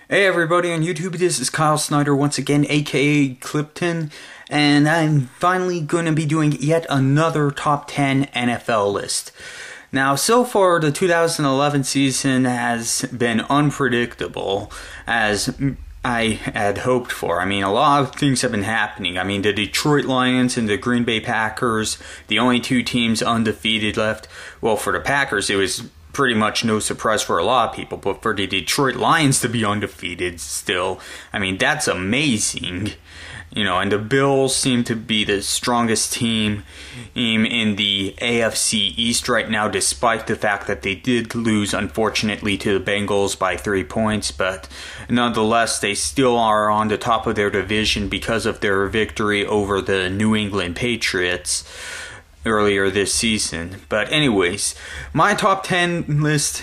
Hey everybody on YouTube, this is Kyle Snyder once again, aka Clipton, and I'm finally going to be doing yet another top 10 NFL list. Now, so far the 2011 season has been unpredictable, as I had hoped for. I mean, a lot of things have been happening. I mean, the Detroit Lions and the Green Bay Packers, the only two teams undefeated left. Well, for the Packers, it was pretty much no surprise for a lot of people, but for the Detroit Lions to be undefeated still, I mean, that's amazing. You know, and the Bills seem to be the strongest team in the AFC East right now, despite the fact that they did lose, unfortunately, to the Bengals by 3 points, but nonetheless, they still are on the top of their division because of their victory over the New England Patriots earlier this season. But anyways, my top 10 list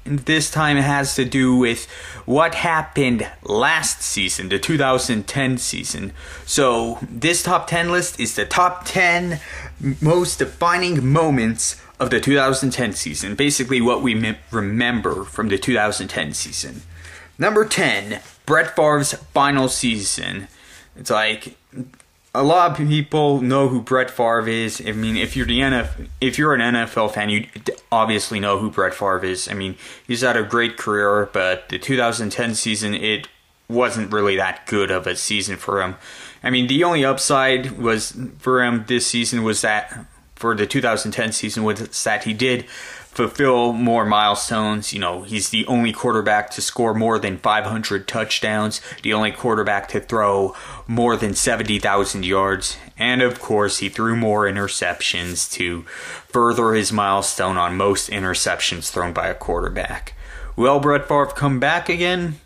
this time has to do with what happened last season, the 2010 season. So this top 10 list is the top 10 most defining moments of the 2010 season. Basically what we remember from the 2010 season. Number 10, Brett Favre's final season. It's like, a lot of people know who Brett Favre is. I mean, if you're an NFL fan, you obviously know who Brett Favre is. I mean, he's had a great career, but the 2010 season, it wasn't really that good of a season for him. I mean, the only upside was for him this season was that, for the 2010 season, was that he did fulfill more milestones. You know, he's the only quarterback to score more than 500 touchdowns, the only quarterback to throw more than 70,000 yards, and of course he threw more interceptions to further his milestone on most interceptions thrown by a quarterback. Will Brett Favre come back again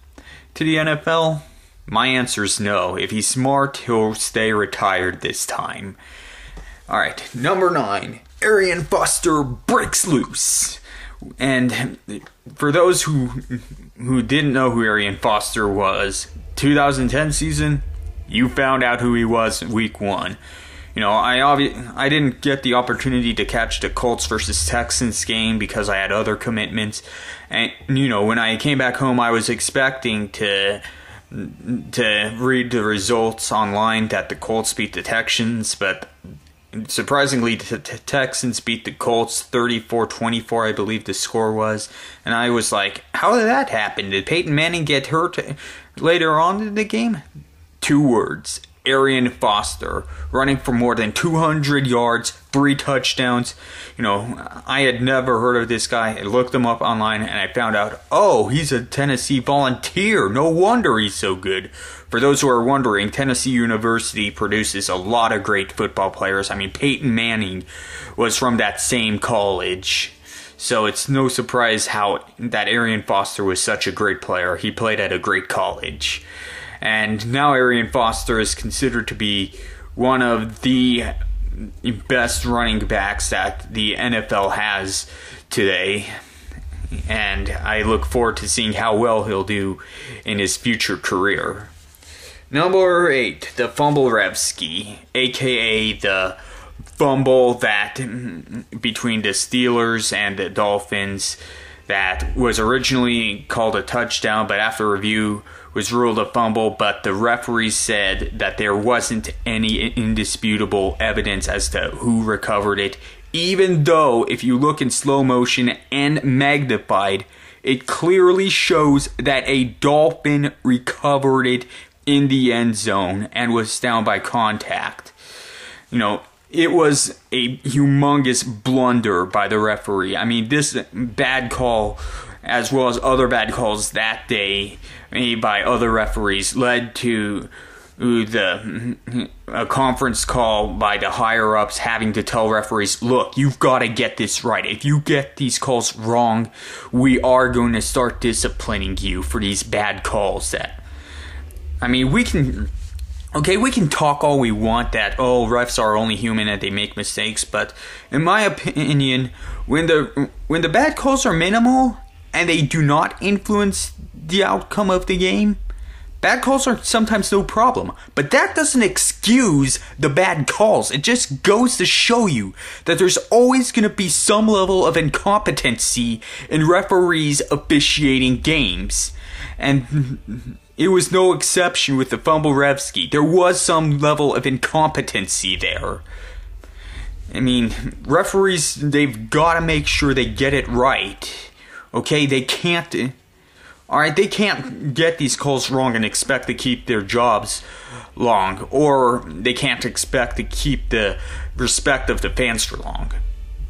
to the NFL? My answer is no. If he's smart, he'll stay retired this time. Alright, number 9. Arian breaks loose. And for those who didn't know who Arian Foster was, 2010 season, you found out who he was week 1. You know, I didn't get the opportunity to catch the Colts versus Texans game because I had other commitments. And, you know, when I came back home, I was expecting to read the results online that the Colts beat the Texans, but surprisingly, the Texans beat the Colts 34-24, I believe the score was. And I was like, how did that happen? Did Peyton Manning get hurt later on in the game? 2 words. Arian Foster, running for more than 200 yards, 3 touchdowns. You know, I had never heard of this guy. I looked him up online and I found out, oh, he's a Tennessee Volunteer. No wonder he's so good. For those who are wondering, Tennessee University produces a lot of great football players. I mean, Peyton Manning was from that same college. So it's no surprise how that Arian Foster was such a great player. He played at a great college. And now Arian Foster is considered to be one of the best running backs that the NFL has today. And I look forward to seeing how well he'll do in his future career. Number 8, the Fumble-revski, aka the fumble that between the Steelers and the Dolphins that was originally called a touchdown, but after review was ruled a fumble, but the referee said that there wasn't any indisputable evidence as to who recovered it, even though if you look in slow motion and magnified, it clearly shows that a Dolphin recovered it in the end zone and was down by contact. You know, it was a humongous blunder by the referee. I mean, this bad call, as well as other bad calls that day made by other referees, led to a conference call by the higher-ups having to tell referees, look, you've got to get this right. If you get these calls wrong, we are going to start disciplining you for these bad calls. I mean, we can talk all we want that, oh, refs are only human and they make mistakes, but in my opinion, when the bad calls are minimal and they do not influence the outcome of the game, Bad calls are sometimes no problem, but that doesn't excuse the bad calls. It just goes to show you that there's always going to be some level of incompetency in referees officiating games. And it was no exception with the Fumble Revsky. There was some level of incompetency there. I mean, referees, they've got to make sure they get it right. Okay, they can't... Alright, they can't get these calls wrong and expect to keep their jobs long. Or they can't expect to keep the respect of the fans for long.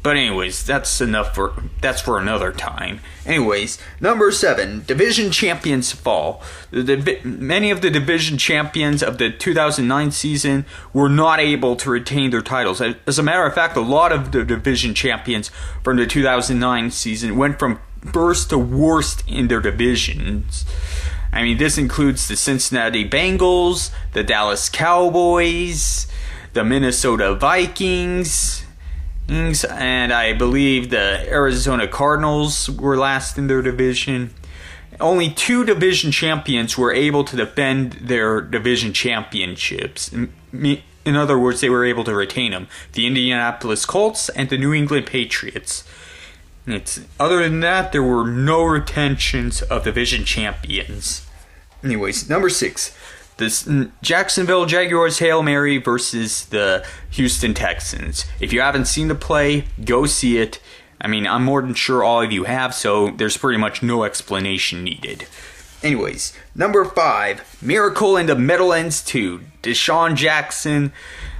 But anyways, that's for another time. Anyways, number 7, division champions fall. Many of the division champions of the 2009 season were not able to retain their titles. As a matter of fact, a lot of the division champions from the 2009 season went from first to worst in their divisions. I mean, this includes the Cincinnati Bengals, the Dallas Cowboys, the Minnesota Vikings, and I believe the Arizona Cardinals were last in their division. Only 2 division champions were able to defend their division championships. In other words, they were able to retain them. The Indianapolis Colts and the New England Patriots. Other than that, there were no retentions of division champions. Anyways, number 6. The Jacksonville Jaguars Hail Mary versus the Houston Texans. If you haven't seen the play, go see it. I mean, I'm more than sure all of you have, so there's pretty much no explanation needed. Anyways, number 5. Miracle in the Meadowlands 2. Deshaun Jackson,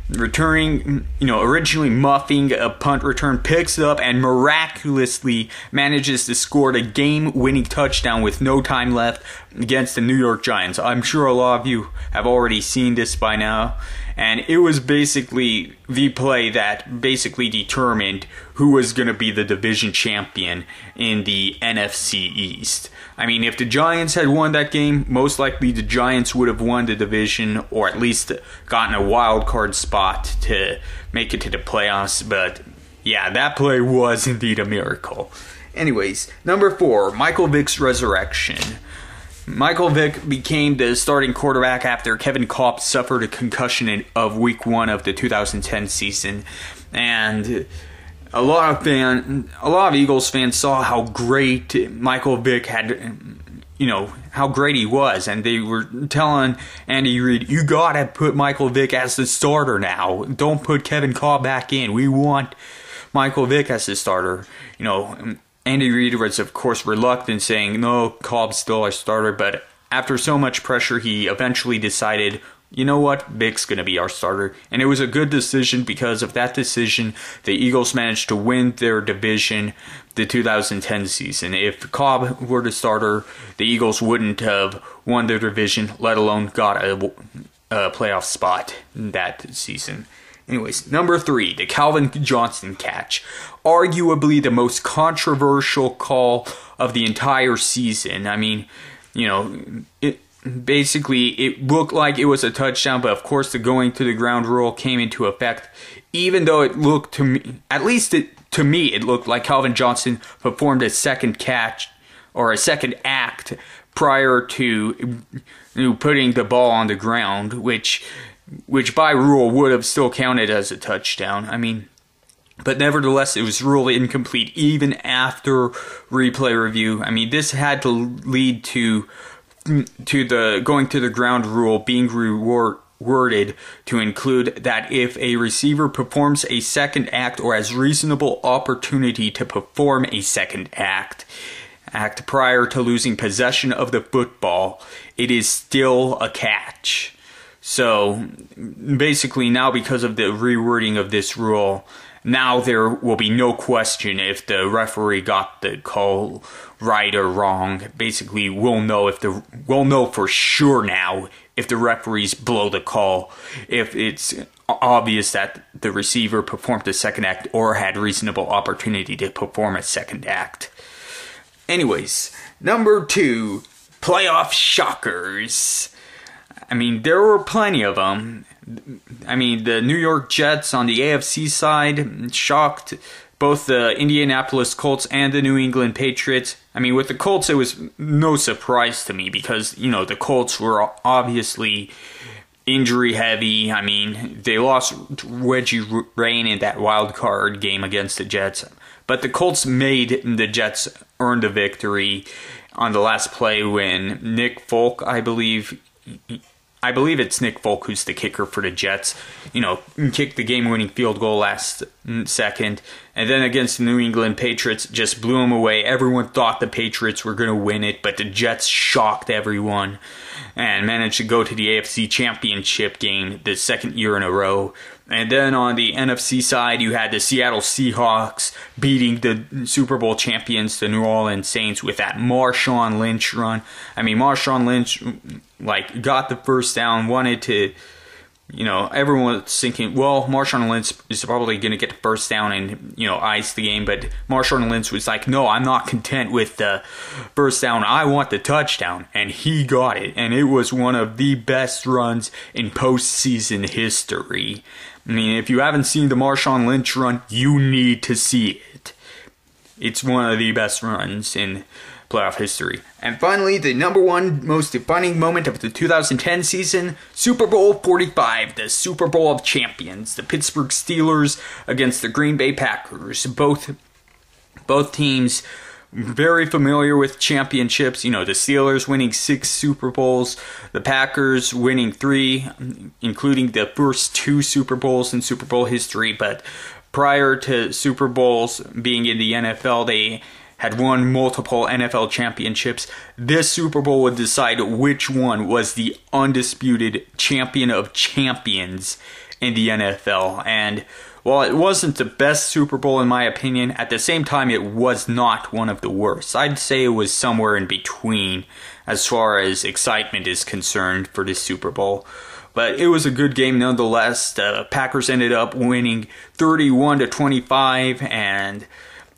returning, originally muffing a punt return, picks it up and miraculously manages to score the game-winning touchdown with no time left against the New York Giants. I'm sure a lot of you have already seen this by now, and it was basically the play that basically determined who was going to be the division champion in the NFC East. I mean, if the Giants had won that game, most likely the Giants would have won the division, or at least gotten a wild card spot to make it to the playoffs. But yeah, that play was indeed a miracle. Anyways, number 4, Michael Vick's resurrection. Michael Vick became the starting quarterback after Kevin Kolb suffered a concussion of Week 1 of the 2010 season, and a lot of Eagles fans saw how great Michael Vick had, how great he was, and they were telling Andy Reid, "You gotta put Michael Vick as the starter now. Don't put Kevin Kolb back in. We want Michael Vick as the starter." Andy Reid was, of course, reluctant, saying, "No, Kolb's still our starter," but after so much pressure, he eventually decided, you know what, Vick's going to be our starter. And it was a good decision. Because of that decision, the Eagles managed to win their division the 2010 season. If Kolb were the starter, the Eagles wouldn't have won their division, let alone got a playoff spot that season. Anyways, number 3, the Calvin Johnson catch. Arguably the most controversial call of the entire season. I mean, basically, it looked like it was a touchdown, but of course the going to the ground rule came into effect. Even though it looked to me, to me, it looked like Calvin Johnson performed a second catch or a second act prior to putting the ball on the ground, which by rule would have still counted as a touchdown. I mean, but nevertheless, it was ruled incomplete even after replay review. I mean, this had to lead to the going to the ground rule being worded to include that if a receiver performs a second act or has reasonable opportunity to perform a second act prior to losing possession of the football, it is still a catch. So basically now, because of the rewording of this rule, now there will be no question if the referee got the call right or wrong. Basically, we'll know for sure now if the referees blow the call, if it's obvious that the receiver performed a second act or had reasonable opportunity to perform a second act. Anyways, number 2, playoff shockers. I mean, there were plenty of them. I mean, the New York Jets on the AFC side shocked both the Indianapolis Colts and the New England Patriots. I mean, with the Colts, it was no surprise to me because, you know, the Colts were obviously injury heavy. I mean, they lost Reggie Rain in that wild card game against the Jets. But the Colts made the Jets earn the victory on the last play when Nick Folk, I believe it's Nick Folk who's the kicker for the Jets, you know, kicked the game-winning field goal last second. And then against the New England Patriots, just blew them away. Everyone thought the Patriots were going to win it, but the Jets shocked everyone and managed to go to the AFC Championship game the second year in a row. And then on the NFC side, you had the Seattle Seahawks beating the Super Bowl champions, the New Orleans Saints, with that Marshawn Lynch run. I mean, Marshawn Lynch, like, got the first down, wanted to, you know, everyone was thinking, well, Marshawn Lynch is probably going to get the first down and, you know, ice the game. But Marshawn Lynch was like, no, I'm not content with the first down. I want the touchdown. And he got it. And it was one of the best runs in postseason history. I mean, if you haven't seen the Marshawn Lynch run, you need to see it. It's one of the best runs in playoff history. And finally, the number one most defining moment of the 2010 season, Super Bowl 45, the Super Bowl of champions, the Pittsburgh Steelers against the Green Bay Packers. Both teams very familiar with championships. You know, the Steelers winning 6 Super Bowls, the Packers winning 3, including the first 2 Super Bowls in Super Bowl history. But prior to Super Bowls being in the NFL, they had won multiple NFL championships. This Super Bowl would decide which one was the undisputed champion of champions in the NFL. And while it wasn't the best Super Bowl in my opinion, at the same time it was not one of the worst. I'd say it was somewhere in between as far as excitement is concerned for this Super Bowl. But it was a good game nonetheless. The Packers ended up winning 31-25, and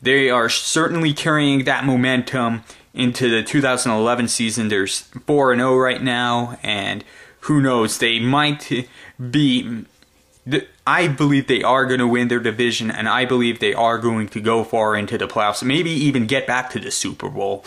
they are certainly carrying that momentum into the 2011 season. They're 4-0 right now, and who knows, they might be... I believe they are going to win their division, and I believe they are going to go far into the playoffs, maybe even get back to the Super Bowl.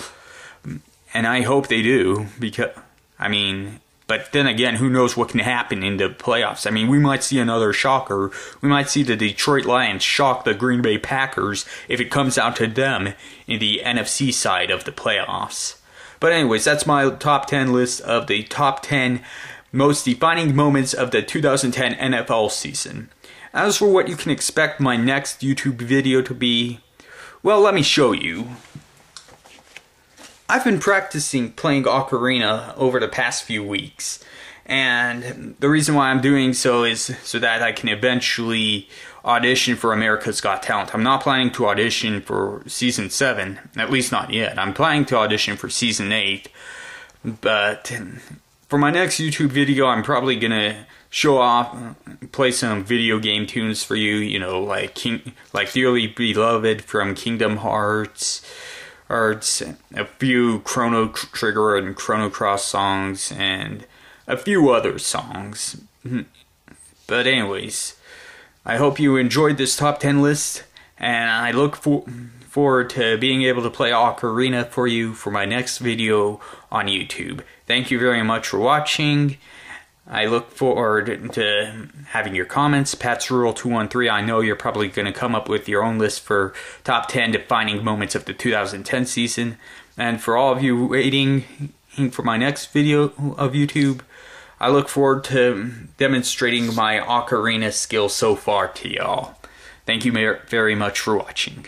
And I hope they do, because, I mean, but then again, who knows what can happen in the playoffs. I mean, we might see another shocker. We might see the Detroit Lions shock the Green Bay Packers if it comes out to them in the NFC side of the playoffs. But anyways, that's my top 10 list of the top 10 most defining moments of the 2010 NFL season. As for what you can expect my next YouTube video to be, well, let me show you. I've been practicing playing ocarina over the past few weeks, and the reason why I'm doing so is so that I can eventually audition for America's Got Talent. I'm not planning to audition for Season 7, at least not yet. I'm planning to audition for Season 8, but for my next YouTube video, I'm probably gonna show off, play some video game tunes for you, you know, like Dearly Beloved from Kingdom Hearts, a few Chrono Trigger and Chrono Cross songs, and a few other songs. But anyways, I hope you enjoyed this top 10 list, and I look forward to being able to play ocarina for you for my next video on YouTube. Thank you very much for watching. I look forward to having your comments. Pat's Rural 213, I know you're probably going to come up with your own list for top 10 defining moments of the 2010 season. And for all of you waiting for my next video of YouTube, I look forward to demonstrating my ocarina skills so far to y'all. Thank you very much for watching.